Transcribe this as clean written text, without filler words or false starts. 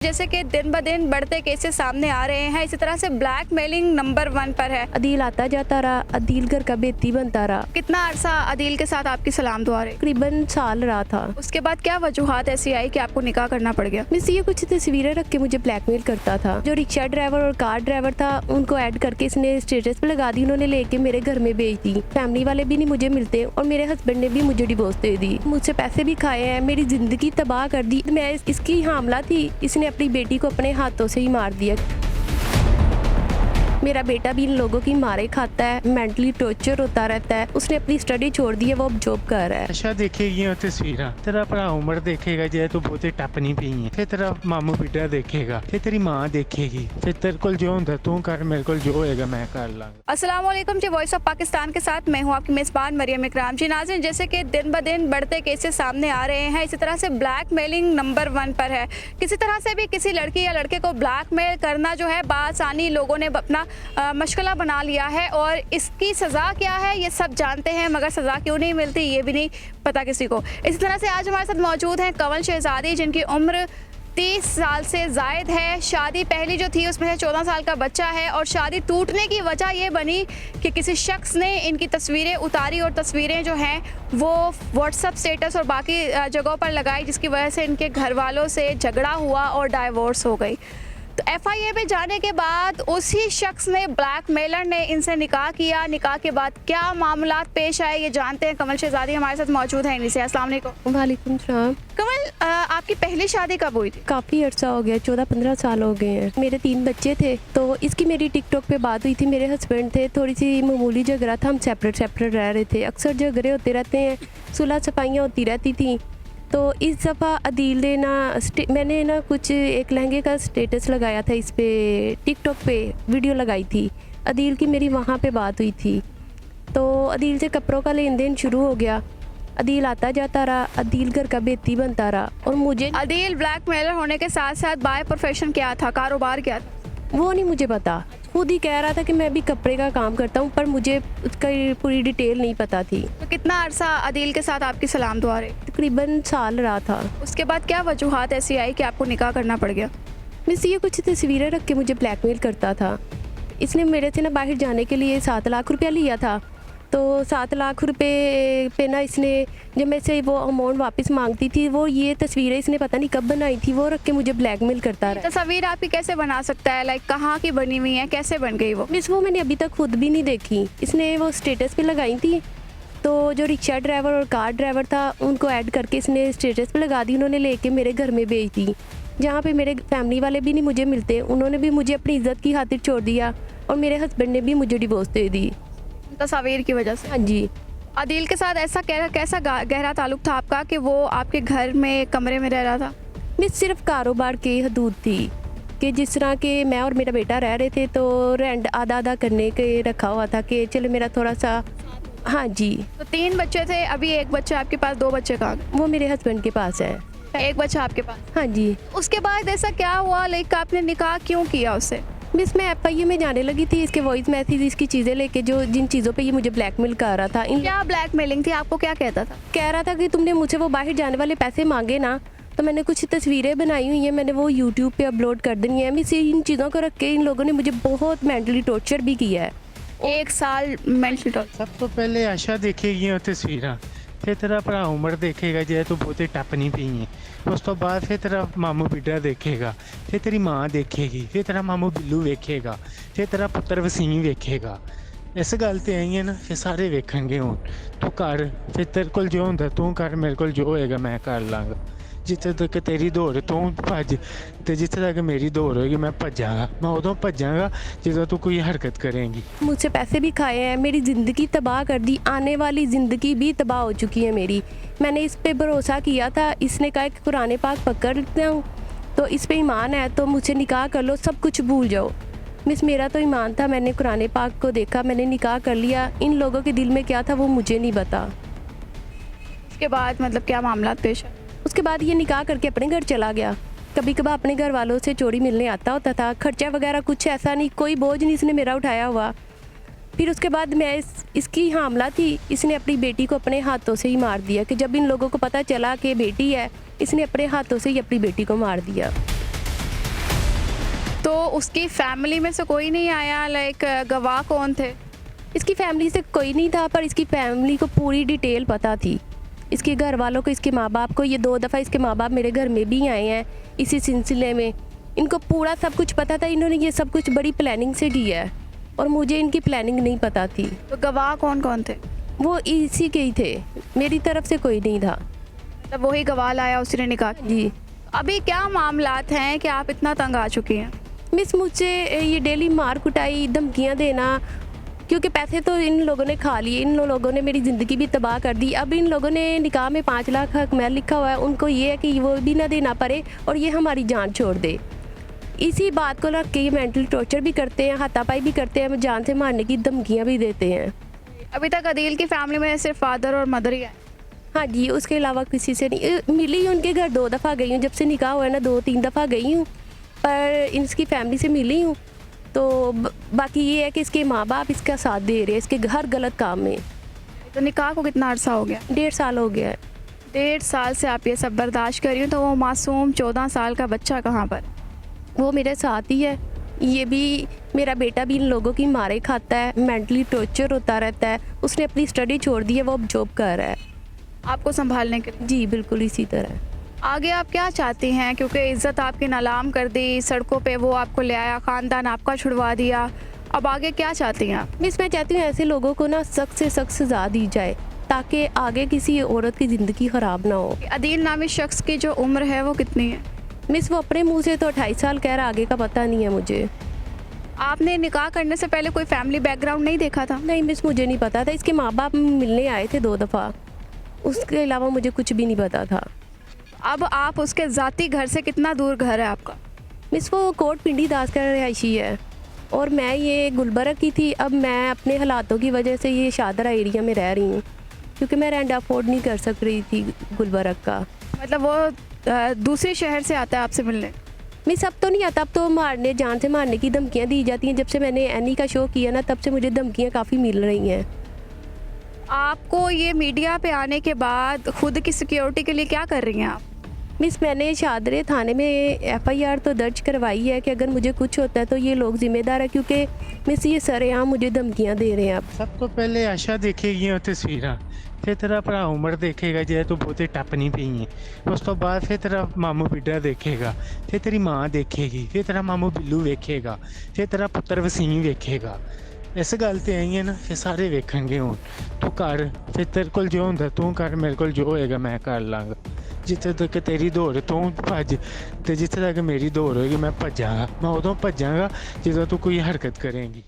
जैसे कि दिन ब दिन बढ़ते केसेस सामने आ रहे हैं, इसी तरह से ब्लैकमेलिंग नंबर 1 पर है। अदील आता जाता रहा, अदील घर का बेती बनता रहा। कितना अरसा अदील के साथ आपकी सलाम दुआ रही? तकरीबन साल रहा था। उसके बाद क्या वजूहात ऐसी आई कि आपको निकाह करना पड़ गया? मिस ये कुछ तस्वीरें रख के मुझे ब्लैकमेल करता था। जो रिक्शा ड्राइवर और कार ड्राइवर था उनको ऐड करके इसने स्टेटस पे लगा दी, उन्होंने लेके मेरे घर में भेज दी। फैमिली वाले भी नहीं मुझे मिलते और मेरे हस्बैंड ने भी मुझे डिवोर्स दे दी। मुझसे पैसे भी खाए हैं, मेरी जिंदगी तबाह कर दी। मैं इसकी हामला थी, इसने अपनी बेटी को अपने हाथों से ही मार दिया। मेरा बेटा भी इन लोगों की मारे खाता है, मेंटली टॉर्चर होता रहता है। उसने अपनी स्टडी छोड़ दी है, वो अब जॉब कर रहा है। अच्छा देखेगी ਉਹ ਤਸਵੀਰਾਂ ਤੇਰਾ ਭਰਾ ਉਮਰ ਦੇਖੇਗਾ ਜੇ ਤੂੰ ਬਹੁਤੇ ਟੱਪ ਨਹੀਂ ਪਈ ਹੈ ਫਿਰ ਤੇਰਾ ਮਾਮੂ ਬੀਟਾ ਦੇਖੇਗਾ ਫਿਰ ਤੇਰੀ ਮਾਂ ਦੇਖੇਗੀ ਫਿਰ ਤੇਰੇ ਕੋਲ ਜੋ ਹੁੰਦਾ ਤੂੰ ਕਰ ਮੇਰੇ ਕੋਲ जो होएगा मैं कर लांगा। अस्सलाम वालेकुम जी, वॉइस ऑफ पाकिस्तान के साथ मैं हूं आपकी मेज़बान मरियम इकराम। जी नाज़रीन, जैसे कि दिन ब दिन बढ़ते केसेस सामने आ रहे हैं, इसी तरह से ब्लैकमेलिंग नंबर 1 पर है। किसी तरह से भी किसी लड़की या लड़के को ब्लैकमेल करना जो है बासानी लोगों ने अपना मशगला बना लिया है और इसकी सज़ा क्या है ये सब जानते हैं, मगर सज़ा क्यों नहीं मिलती ये भी नहीं पता किसी को। इसी तरह से आज हमारे साथ मौजूद हैं कंवल शहजादी, जिनकी उम्र 30 साल से ज़ायद है। शादी पहली जो थी उसमें से 14 साल का बच्चा है और शादी टूटने की वजह ये बनी कि किसी शख्स ने इनकी तस्वीरें उतारी और तस्वीरें जो हैं वो व्हाट्सअप स्टेटस और बाकी जगहों पर लगाई, जिसकी वजह से इनके घर वालों से झगड़ा हुआ और डाइवोर्स हो गई। तो FIA में जाने के बाद उसी शख्स ने, ब्लैकमेलर ने इनसे निकाह किया। निकाह के बाद क्या मामलात पेश आए ये जानते हैं। कंवल शहजादी हमारे साथ मौजूद हैं इनसे। अस्सलाम वालेकुम। वालेकुम सलाम। कंवल, आपकी पहली शादी कब हुई थी? काफ़ी अर्सा हो गया, 14-15 साल हो गए हैं। मेरे 3 बच्चे थे, तो इसकी मेरी टिकटॉक पे बात हुई थी। मेरे हस्बैंड थे, थोड़ी सी मामूली झगड़ा था, हम सेपरेट रह रहे थे। अक्सर झगड़े होते रहते हैं, सुलह सफाइयाँ होती रहती थी। तो इस दफ़ा अदील ने मैंने ना कुछ एक लहंगे का स्टेटस लगाया था, इस पे टिकटॉक पे वीडियो लगाई थी। अदील की मेरी वहाँ पे बात हुई थी, तो अदील से कपड़ों का लेन देन शुरू हो गया। अदील आता जाता रहा, अदील घर का बेती बनता रहा। और मुझे अदील ब्लैकमेलर होने के साथ साथ बाय प्रोफेशन क्या था, कारोबार क्या था? वो नहीं मुझे पता। खुद ही कह रहा था कि मैं भी कपड़े का काम करता हूँ, पर मुझे उसका पूरी डिटेल नहीं पता थी। तो कितना अरसा अदील के साथ आपकी सलाम दुआ रही? तकरीबन साल रहा था। उसके बाद क्या वजूहात ऐसी आई कि आपको निकाह करना पड़ गया? मिस ये कुछ तस्वीरें रख के मुझे ब्लैकमेल करता था। इसने मेरे से ना बाहर जाने के लिए 7 लाख रुपया लिया था। तो 7 लाख रुपए पे ना इसने जब मैं से वो अमाउंट वापस मांगती थी, वो ये तस्वीरें इसने पता नहीं कब बनाई थी, वो रख के मुझे ब्लैकमेल करता रहा। तस्वीर आपकी कैसे बना सकता है? लाइक कहाँ की बनी हुई है, कैसे बन गई वो? मिस वो मैंने अभी तक खुद भी नहीं देखी। इसने वो स्टेटस पे लगाई थी, तो जो रिक्शा ड्राइवर और कार ड्राइवर था उनको ऐड करके इसने स्टेटस पे लगा दी, उन्होंने लेके मेरे घर में भेज दी। जहाँ पे मेरे फैमिली वाले भी नहीं मुझे मिलते, उन्होंने भी मुझे अपनी इज्जत की खातिर छोड़ दिया और मेरे हस्बैंड ने भी मुझे डिवोर्स दे दी तस्वीर की वजह से। हाँ जी। अदील के साथ ऐसा कैसा गहरा ताल्लुक था आपका कि वो आपके घर में कमरे में रह रहा था? मिस सिर्फ कारोबार की हदूद थी कि जिस तरह के मैं और मेरा बेटा रह रहे थे, तो रेंट आधा आधा करने के रखा हुआ था कि चलो मेरा थोड़ा सा। हाँ जी। तो 3 बच्चे थे, अभी एक बच्चा आपके पास, 2 बच्चे कहाँ गए? वो मेरे हस्बैंड के पास है। एक बच्चा आपके पास? हाँ जी। उसके बाद ऐसा क्या हुआ, लाइक आपने निकाह क्यों किया उससे? मिस मैं FIA में जाने लगी थी, इसके वॉइस मैसेज, इसकी चीज़ें लेके, जो जिन चीज़ों पे ये मुझे ब्लैकमेल कर रहा था। क्या ब्लैकमेलिंग थी? आपको क्या कहता था? कह रहा था कि तुमने मुझसे वो बाहर जाने वाले पैसे मांगे ना, तो मैंने कुछ तस्वीरें बनाई हुई हैं, मैंने वो यूट्यूब पे अपलोड कर देनी है। मिस इन चीज़ों को रख के इन लोगों ने मुझे बहुत मेंटली टॉर्चर भी किया है। 1 साल मेंटली टॉर्चर। सब तो पहले आशा देखेगी ਉਹ ਤਸਵੀਰਾਂ ਫਿਰ ਤੇਰਾ ਭਰਾ ਉਮਰ ਦੇਖੇਗਾ ਜੇ ਤੂੰ ਬਹੁਤੇ ਟੱਪ ਨਹੀਂ ਪਈ ਹੈ ਉਸ ਤੋਂ ਬਾਅਦ ਫਿਰ ਤੇਰਾ ਮਾਮੂ ਬੀਟਾ ਦੇਖੇਗਾ ਫਿਰ ਤੇਰੀ ਮਾਂ ਦੇਖੇਗੀ ਫਿਰ ਤੇਰਾ ਮਾਮੂ ਬਿੱਲੂ ਵੇਖੇਗਾ ਫਿਰ ਤੇਰਾ ਪੁੱਤਰ ਵਸੀਮ ਵੇਖੇਗਾ। ਇਸ ਗੱਲ ਤੇ ਆਈ ਹੈ ਨਾ, ਫਿਰ ਸਾਰੇ ਵੇਖਣਗੇ ਹੁਣ ਤੂੰ ਕਰ ਫਿਰ ਤੇਰੇ ਕੋਲ ਜੋ ਹੁੰਦਾ ਤੂੰ ਕਰ ਮੇਰੇ ਕੋਲ ਜੋ ਹੋਏਗਾ ਮੈਂ ਕਰ ਲਾਂਗਾ। ਜਿੱਥੇ ਤੱਕ ਤੇਰੀ ਦੌੜ ਤੂੰ ਭੱਜ ਤੇ ਜਿੱਥੇ तक मेरी दौड़ होगी मैं भजागा, मैं उदों भजागा ਜਦੋਂ तू कोई हरकत करेंगी। मुझसे पैसे भी खाए हैं, मेरी ज़िंदगी तबाह कर दी, आने वाली ज़िंदगी भी तबाह हो चुकी है मेरी। मैंने इस पे भरोसा किया था, इसने कहा कि कुरान पाक पकड़ लेता हूँ तो इस पे ईमान है तो मुझसे निकाह कर लो, सब कुछ भूल जाओ। मिस मेरा तो ईमान था, मैंने कुरान पाक को देखा, मैंने निकाह कर लिया। इन लोगों के दिल में क्या था वो मुझे नहीं पता। उसके बाद मतलब क्या मामला पेश है? उसके बाद ये निकाह करके अपने घर चला गया। कभी कभार अपने घर वालों से चोरी मिलने आता होता था। खर्चा वगैरह कुछ ऐसा नहीं, कोई बोझ नहीं इसने मेरा उठाया हुआ। फिर उसके बाद मैं इसकी हामला थी, इसने अपनी बेटी को अपने हाथों से ही मार दिया कि जब इन लोगों को पता चला कि बेटी है, इसने अपने हाथों से ही अपनी बेटी को मार दिया। तो उसकी फैमिली में से कोई नहीं आया, लाइक गवाह कौन थे? इसकी फैमिली से कोई नहीं था, पर इसकी फैमिली को पूरी डिटेल पता थी। इसके घर वालों को, इसके माँ बाप को, ये 2 दफ़ा इसके माँ बाप मेरे घर में भी आए हैं इसी सिलसिले में। इनको पूरा सब कुछ पता था। इन्होंने ये सब कुछ बड़ी प्लानिंग से किया है और मुझे इनकी प्लानिंग नहीं पता थी। तो गवाह कौन कौन थे? वो इसी के ही थे, मेरी तरफ से कोई नहीं था। मतलब वही गवाह लाया, उसी ने निकाह किया। जी अभी क्या मामलात हैं कि आप इतना तंग आ चुकी हैं? मिस, मुझसे ये डेली मार कुटाई, धमकियाँ देना, क्योंकि पैसे तो इन लोगों ने खा लिए। इन लोगों ने मेरी ज़िंदगी भी तबाह कर दी। अब इन लोगों ने निकाह में 5 लाख हक महल लिखा हुआ है। उनको ये है कि वो भी ना देना पड़े और ये हमारी जान छोड़ दे। इसी बात को रख के ये मेंटल टॉर्चर भी करते हैं, हाथापाई भी करते हैं, जान से मारने की धमकियाँ भी देते हैं। अभी तक अदील की फैमिली में सिर्फ फादर और मदर ही है? हाँ जी, उसके अलावा किसी से नहीं मिली। उनके घर 2 दफ़ा गई हूँ, जब से निकाह हुआ है ना 2-3 दफ़ा गई हूँ, पर इसकी फैमिली से मिली हूँ। तो बाकी ये है कि इसके माँ बाप इसका साथ दे रहे हैं इसके हर गलत काम में। तो निकाह को कितना अरसा हो गया? 1.5 साल हो गया है। 1.5 साल से आप ये सब बर्दाश्त कर रही हो, तो वो मासूम 14 साल का बच्चा कहाँ पर? वो मेरे साथ ही है। ये भी, मेरा बेटा भी इन लोगों की मारे खाता है, मेंटली टॉर्चर होता रहता है। उसने अपनी स्टडी छोड़ दी है, वो अब जॉब कर रहा है। आपको संभालने के लिए? जी बिल्कुल इसी तरह। आगे आप क्या चाहती हैं? क्योंकि इज़्ज़त आपकी नीलाम कर दी, सड़कों पे वो आपको ले आया, ख़ानदान आपका छुड़वा दिया। अब आगे क्या चाहती हैं आप? मिस, मैं चाहती हूँ ऐसे लोगों को ना सख्त से सख्त सज़ा दी जाए, ताकि आगे किसी औरत की ज़िंदगी ख़राब ना हो। अदील नामी शख्स की जो उम्र है वो कितनी है? मिस, वो अपने मुंह से तो 28 साल कह रहा, आगे का पता नहीं है मुझे। आपने निकाह करने से पहले कोई फैमिली बैकग्राउंड नहीं देखा था? नहीं मिस, मुझे नहीं पता था। इसके माँ बाप मिलने आए थे 2 दफ़ा, उसके अलावा मुझे कुछ भी नहीं पता था। अब आप उसके ज़ाती घर से कितना दूर घर है आपका? मिस, वो कोट पिंडी दास का रहायशी है और मैं ये गुलबर्ग की थी। अब मैं अपने हालातों की वजह से ये शादरा एरिया में रह रही हूँ, क्योंकि मैं रेंट अफोर्ड नहीं कर सक रही थी गुलबर्ग का। मतलब वो दूसरे शहर से आता है आपसे मिलने? मिस, अब तो नहीं आता। अब तो मारने, जान से मारने की धमकियाँ दी जाती हैं। जब से मैंने एनी का शो किया ना, तब से मुझे धमकियाँ काफ़ी मिल रही हैं। आपको ये मीडिया पे आने के बाद खुद की सिक्योरिटी के लिए क्या कर रही हैं आप? मिस, मैंने शादरे थाने में FIR तो दर्ज करवाई है कि अगर मुझे कुछ होता है तो ये लोग जिम्मेदार है, क्योंकि मिस ये सरेआम मुझे धमकियाँ दे रहे हैं। अब सब तो पहले आशा देखेगी ਉਹ ਤਸਵੀਰਾਂ, ਫਿਰ ਤੇਰਾ ਭਰਾ ਉਮਰ ਦੇਖੇਗਾ ਜੇ ਤੂੰ ਬਹੁਤੇ ਟੱਪ ਨਹੀਂ ਪਈ ਹੈ। ਉਸ ਤੋਂ ਬਾਅਦ ਫਿਰ ਤੇਰਾ ਮਾਮੂ ਬਿੱਡਾ ਦੇਖੇਗਾ, ਫਿਰ ਤੇਰੀ ਮਾਂ ਦੇਖੇਗੀ, ਫਿਰ ਤੇਰਾ ਮਾਮੂ ਬਿੱਲੂ ਵੇਖੇਗਾ, ਫਿਰ ਤੇਰਾ ਪੁੱਤਰ ਵਸੀਮ ਵੇਖੇਗਾ। ਇਸ ਗੱਲ ਤੇ ਆਈ ਹੈ ਨਾ, ਫਿਰ ਸਾਰੇ ਵੇਖਣਗੇ। ਹੁਣ ਤੂੰ ਕਰ, ਫਿਰ ਤੇਰੇ ਕੋਲ ਜੋ ਹੁੰਦਾ ਤੂੰ ਕਰ, ਮੇਰੇ ਕੋਲ ਜੋ ਹੋਏਗਾ ਮੈਂ ਕਰ ਲਾਂਗਾ। ਜਿੱਥੇ ਤੱਕ ਤੇਰੀ ਦੌੜ ਤੂੰ ਭੱਜ, ਤੇ ਜਿੱਥੇ ਤੱਕ ਮੇਰੀ ਦੌੜ ਹੋਏਗੀ ਮੈਂ ਭੱਜਾਂਗਾ। ਮੈਂ ਉਦੋਂ ਭੱਜਾਂਗਾ ਜਦੋਂ ਤੂੰ ਕੋਈ ਹਰਕਤ ਕਰੇਂਗੀ।